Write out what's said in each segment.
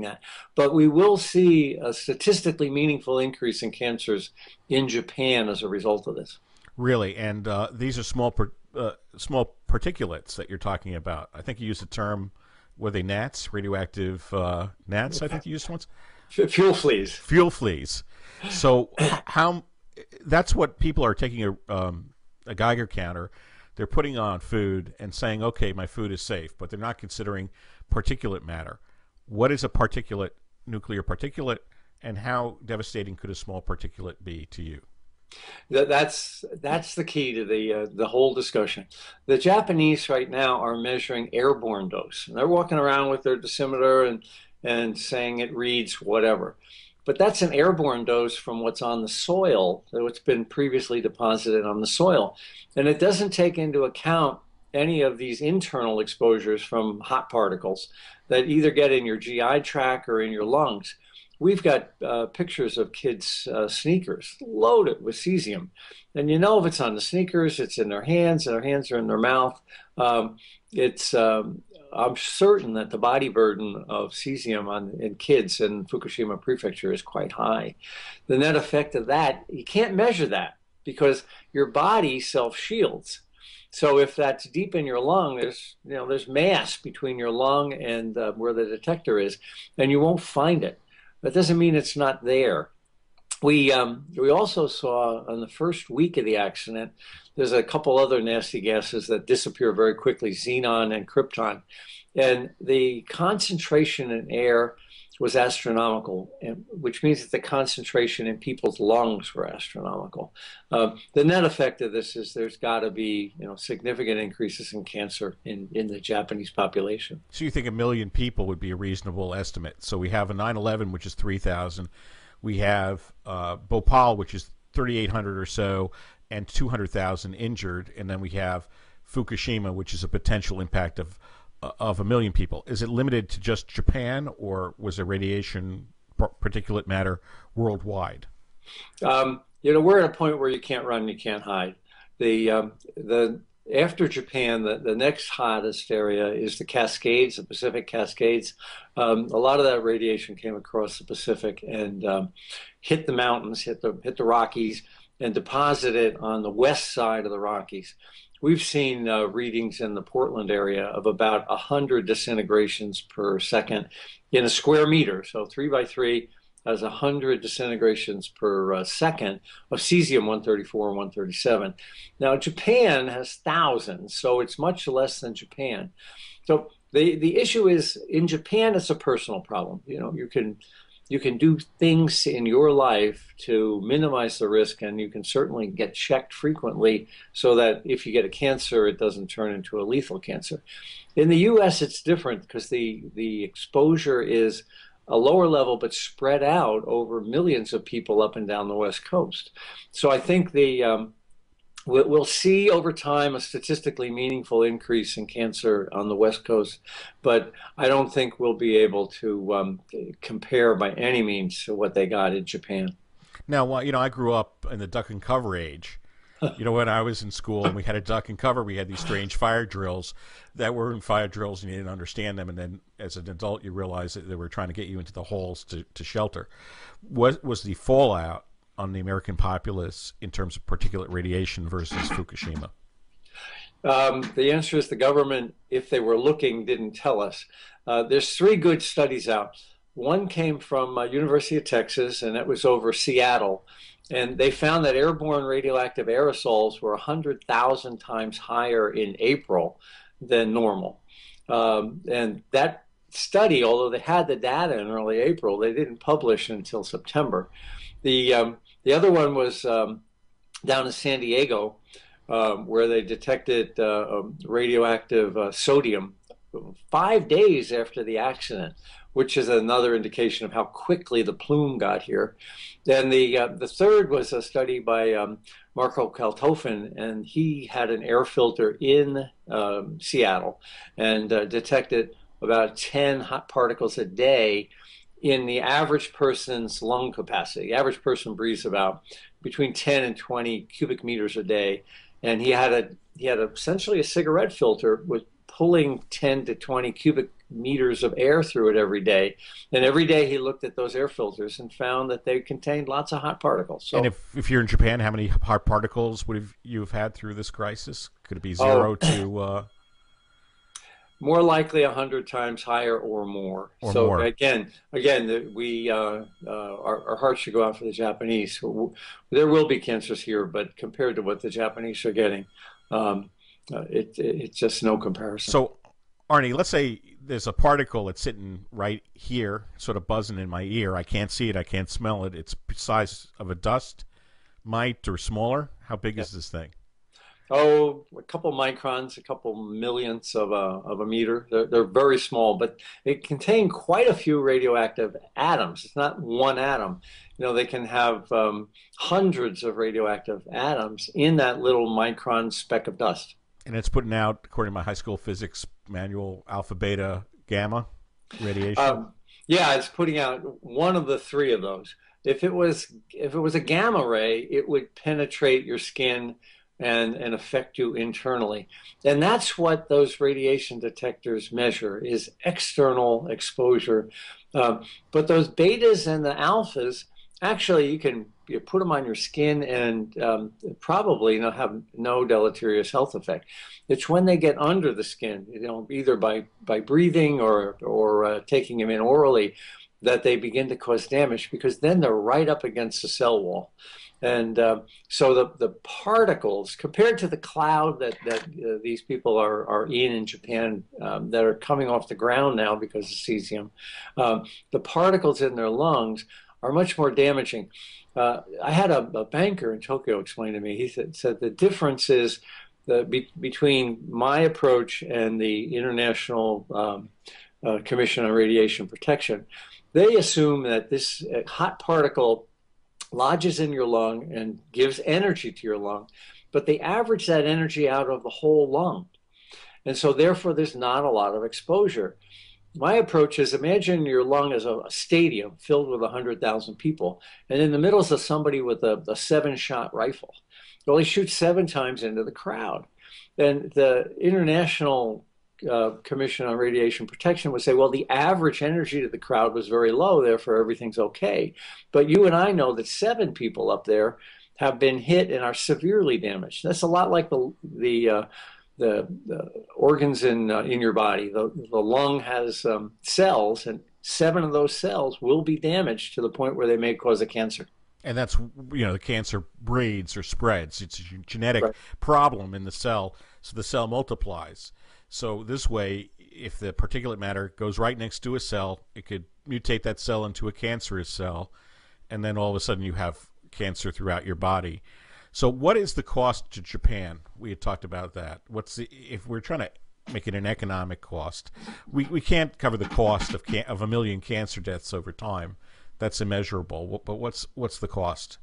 that. But we will see a statistically meaningful increase in cancers in Japan as a result of this. Really, and these are small particulates that you're talking about. I think you used the term, were they gnats, radioactive gnats? I think you used once. Fuel fleas. Fuel fleas. So how? That's what people are taking a Geiger counter. They're putting on food and saying, okay, my food is safe, but they're not considering particulate matter. What is a particulate, nuclear particulate, and how devastating could a small particulate be to you? That's the key to the whole discussion. The Japanese right now are measuring airborne dose, and they're walking around with their dosimeter and saying it reads whatever. But that's an airborne dose from what's on the soil, what's been previously deposited on the soil, and it doesn't take into account any of these internal exposures from hot particles that either get in your GI tract or in your lungs. We've got pictures of kids' sneakers loaded with cesium. And you know if it's on the sneakers, it's in their hands, and their hands are in their mouth. I'm certain that the body burden of cesium in kids in Fukushima Prefecture is quite high. The net effect of that, you can't measure that because your body self-shields. So if that's deep in your lung, there's mass between your lung and where the detector is, and you won't find it. That doesn't mean it's not there. We also saw on the first week of the accident, there's a couple other nasty gases that disappear very quickly, xenon and krypton. And the concentration in air was astronomical, which means that the concentration in people's lungs were astronomical. The net effect of this is there's got to be significant increases in cancer in the Japanese population. So you think 1 million people would be a reasonable estimate? So we have a 9/11, which is 3,000. We have Bhopal, which is 3,800 or so, and 200,000 injured, and then we have Fukushima, which is a potential impact of 1 million people. Is it limited to just Japan, or was there radiation, particulate matter worldwide? We're at a point where you can't run, you can't hide. The after Japan, the next hottest area is the Cascades, the Pacific Cascades. A lot of that radiation came across the Pacific and hit the mountains, hit the Rockies, and deposited on the west side of the Rockies. We've seen readings in the Portland area of about 100 disintegrations per second in a square meter. So 3 by 3 has 100 disintegrations per second of cesium-134 and 137. Now, Japan has thousands, so it's much less than Japan. So the issue is, in Japan, it's a personal problem. You can do things in your life to minimize the risk, and you can certainly get checked frequently so that if you get a cancer, it doesn't turn into a lethal cancer. In the US, it's different because the exposure is a lower level but spread out over millions of people up and down the West Coast. So I think we'll see over time a statistically meaningful increase in cancer on the West Coast, but I don't think we'll be able to compare by any means to what they got in Japan. Now, I grew up in the duck and cover age. When I was in school and we had a duck and cover, we had these strange fire drills that weren't fire drills and you didn't understand them. And then as an adult, you realize that they were trying to get you into the holes to shelter. What was the fallout on the American populace in terms of particulate radiation versus Fukushima? The answer is the government, if they were looking, didn't tell us. There's 3 good studies out. One came from University of Texas, and it was over Seattle. And they found that airborne radioactive aerosols were 100,000 times higher in April than normal. And that study, although they had the data in early April, they didn't publish until September. The other one was down in San Diego, where they detected radioactive sodium 5 days after the accident, which is another indication of how quickly the plume got here. Then the third was a study by Marco Kaltofen, and he had an air filter in Seattle and detected about 10 hot particles a day in the average person's lung capacity. The average person breathes about between 10 and 20 cubic meters a day, and he had essentially a cigarette filter with pulling 10 to 20 cubic meters of air through it every day. And every day he looked at those air filters and found that they contained lots of hot particles. And So, if you're in Japan, how many hot particles would you have had through this crisis? Could it be oh, zero to more likely 100 times higher or more. or So more? we our hearts should go out for the Japanese. There will be cancers here, but compared to what the Japanese are getting, it's just no comparison. So, Arnie, let's say there's a particle that's sitting right here, sort of buzzing in my ear. I can't see it. I can't smell it. It's the size of a dust mite or smaller. How big Yeah. is this thing? Oh, a couple microns, a couple millionths of a meter. They're very small, but they contain quite a few radioactive atoms. It's not one atom. You know, they can have hundreds of radioactive atoms in that little micron speck of dust. And it's putting out, according to my high school physics manual, alpha, beta, gamma radiation. Um, yeah, it's putting out one of the three of those. If it was a gamma ray, it would penetrate your skin and affect you internally. And that's what those radiation detectors measure is external exposure. But those betas and the alphas, actually, you put them on your skin and probably not have no deleterious health effect. It's when they get under the skin, you know, either by breathing or taking them in orally, that they begin to cause damage because then they're right up against the cell wall. And so the particles, compared to the cloud that these people are in Japan that are coming off the ground now because of cesium, the particles in their lungs are much more damaging. I had a banker in Tokyo explain to me, he said the difference is between my approach and the International Commission on Radiation Protection. They assume that this hot particle lodges in your lung and gives energy to your lung, but they average that energy out of the whole lung. And so therefore there's not a lot of exposure. My approach is imagine your lung as a stadium filled with 100,000 people, and in the middle is somebody with a seven-shot rifle. Well, he shoots 7 times into the crowd. And the International Commission on Radiation Protection would say, well, the average energy to the crowd was very low, therefore everything's okay. But you and I know that 7 people up there have been hit and are severely damaged. That's a lot like the organs in your body. The lung has cells, and 7 of those cells will be damaged to the point where they may cause a cancer. And that's, the cancer breeds or spreads. It's a genetic Right. problem in the cell, so the cell multiplies. So this way, if the particulate matter goes right next to a cell, it could mutate that cell into a cancerous cell, and then all of a sudden you have cancer throughout your body. So what is the cost to Japan? We had talked about that. If we're trying to make it an economic cost, we can't cover the cost of a million cancer deaths over time. That's immeasurable. But what's the cost?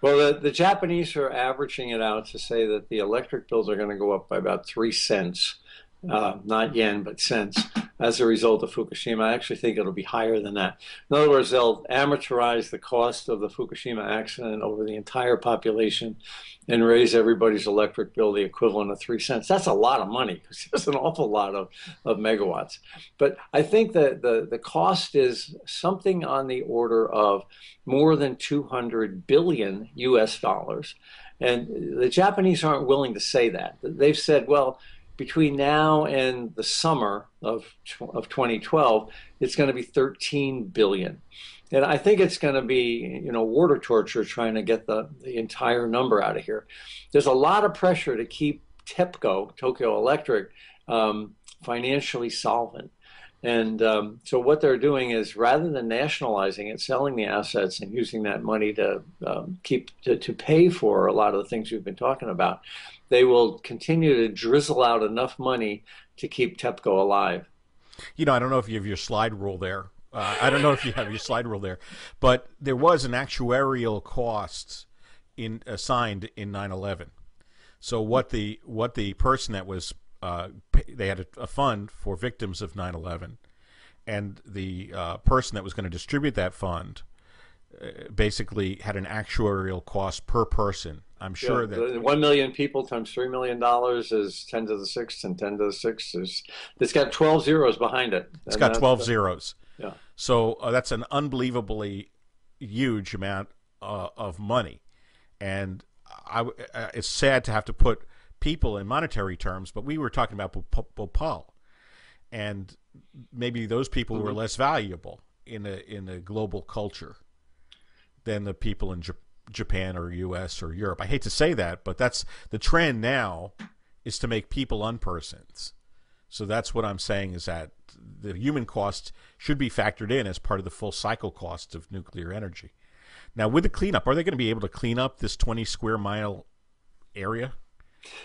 Well, the Japanese are averaging it out to say that the electric bills are going to go up by about 3 cents. Not yen, but cents, as a result of Fukushima. I actually think it'll be higher than that. In other words, they'll amortize the cost of the Fukushima accident over the entire population and raise everybody's electric bill the equivalent of 3 cents. That's a lot of money because there's an awful lot of megawatts. But I think that the cost is something on the order of more than 200 billion US dollars. And the Japanese aren't willing to say that. They've said, well, between now and the summer of 2012, it's going to be 13 billion. And I think it's going to be, water torture trying to get the entire number out of here. There's a lot of pressure to keep TEPCO, Tokyo Electric, financially solvent. And so what they're doing is rather than nationalizing it, selling the assets and using that money to to pay for a lot of the things we've been talking about, they will continue to drizzle out enough money to keep TEPCO alive. I don't know if you have your slide rule there. I don't know if you have your slide rule there, but there was an actuarial cost assigned in 9/11. So what the person that was they had a fund for victims of 9/11, and the person that was going to distribute that fund basically had an actuarial cost per person I'm Yeah, sure that 1 million people times $3 million is 10 to the sixth, and 10 to the sixth is it's got 12 zeros behind it, it's and got 12 zeros. yeah. So that's an unbelievably huge amount of money, and it's sad to have to put people in monetary terms, but we were talking about Bhopal, and maybe those people were less valuable in a global culture than the people in Japan or U.S. or Europe. I hate to say that, but that's the trend now, is to make people unpersons. So that's what I'm saying, is that the human cost should be factored in as part of the full cycle cost of nuclear energy. Now, with the cleanup, are they going to be able to clean up this 20 square mile area?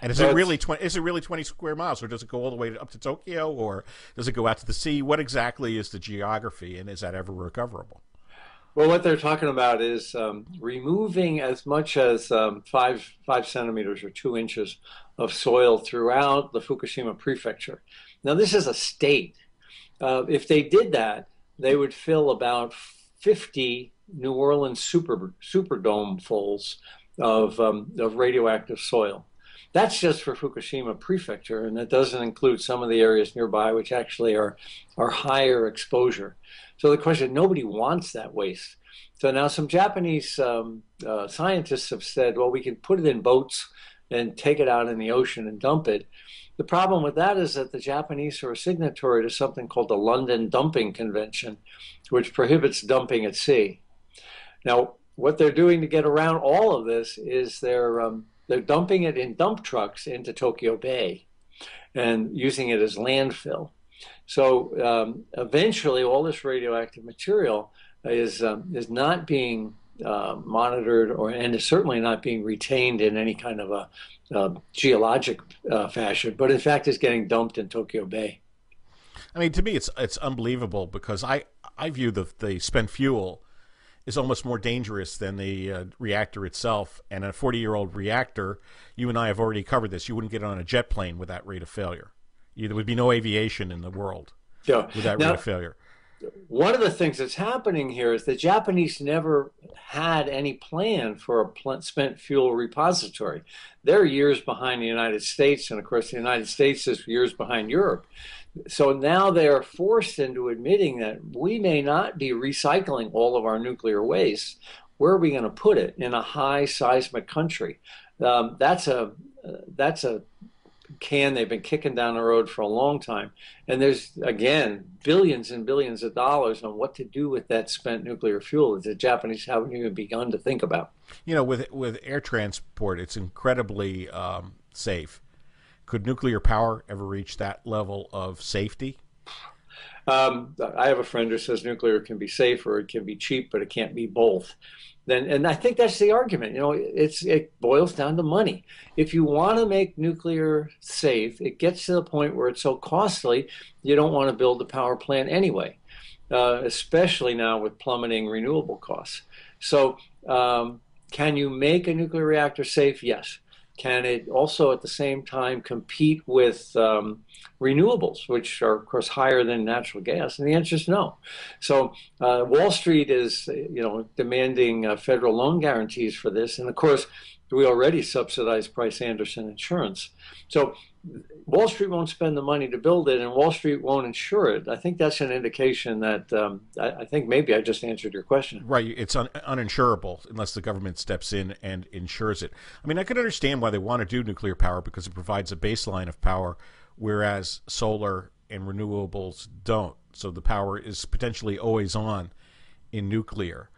And is it really 20 square miles, or does it go all the way up to Tokyo, or does it go out to the sea? What exactly is the geography, and is that ever recoverable? Well, what they're talking about is removing as much as 5 centimeters or 2 inches of soil throughout the Fukushima prefecture. Now, this is a state. If they did that, they would fill about 50 New Orleans Superdome fulls of radioactive soil. That's just for Fukushima prefecture, and that doesn't include some of the areas nearby, which actually are higher exposure. So the question, nobody wants that waste. So now some Japanese scientists have said, well, we can put it in boats and take it out in the ocean and dump it. The problem with that is that the Japanese are a signatory to something called the London Dumping Convention, which prohibits dumping at sea. Now, what they're doing to get around all of this is they're dumping it in dump trucks into Tokyo Bay and using it as landfill. So eventually, all this radioactive material is not being monitored, and is certainly not being retained in any kind of a geologic fashion, but in fact is getting dumped in Tokyo Bay. I mean, to me, it's unbelievable, because I view the spent fuel is almost more dangerous than the reactor itself. And a 40-year-old reactor, you and I have already covered this. You wouldn't get on a jet plane with that rate of failure. There would be no aviation in the world with that rate of failure. One of the things that's happening here is the Japanese never had any plan for a spent fuel repository. They're years behind the United States, and of course the United States is years behind Europe. So now they are forced into admitting that we may not be recycling all of our nuclear waste. Where are we going to put it? In a high seismic country? That's a can they've been kicking down the road for a long time. And there's, again, billions and billions of dollars on what to do with that spent nuclear fuel that the Japanese haven't even begun to think about. You know, with air transport, it's incredibly safe. Could nuclear power ever reach that level of safety? I have a friend who says nuclear can be safe or it can be cheap, but it can't be both. And I think that's the argument. You know, it boils down to money. If you want to make nuclear safe, it gets to the point where it's so costly, you don't want to build the power plant anyway, especially now with plummeting renewable costs. So can you make a nuclear reactor safe? Yes. Can it also at the same time compete with renewables, which are, of course, higher than natural gas? And the answer is no. So Wall Street is, demanding federal loan guarantees for this. And of course, we already subsidize Price Anderson insurance. So Wall Street won't spend the money to build it, and Wall Street won't insure it. I think that's an indication that I think maybe I just answered your question. Right. It's uninsurable unless the government steps in and insures it. I mean, I could understand why they want to do nuclear power, because it provides a baseline of power, whereas solar and renewables don't. So the power is potentially always on in nuclear.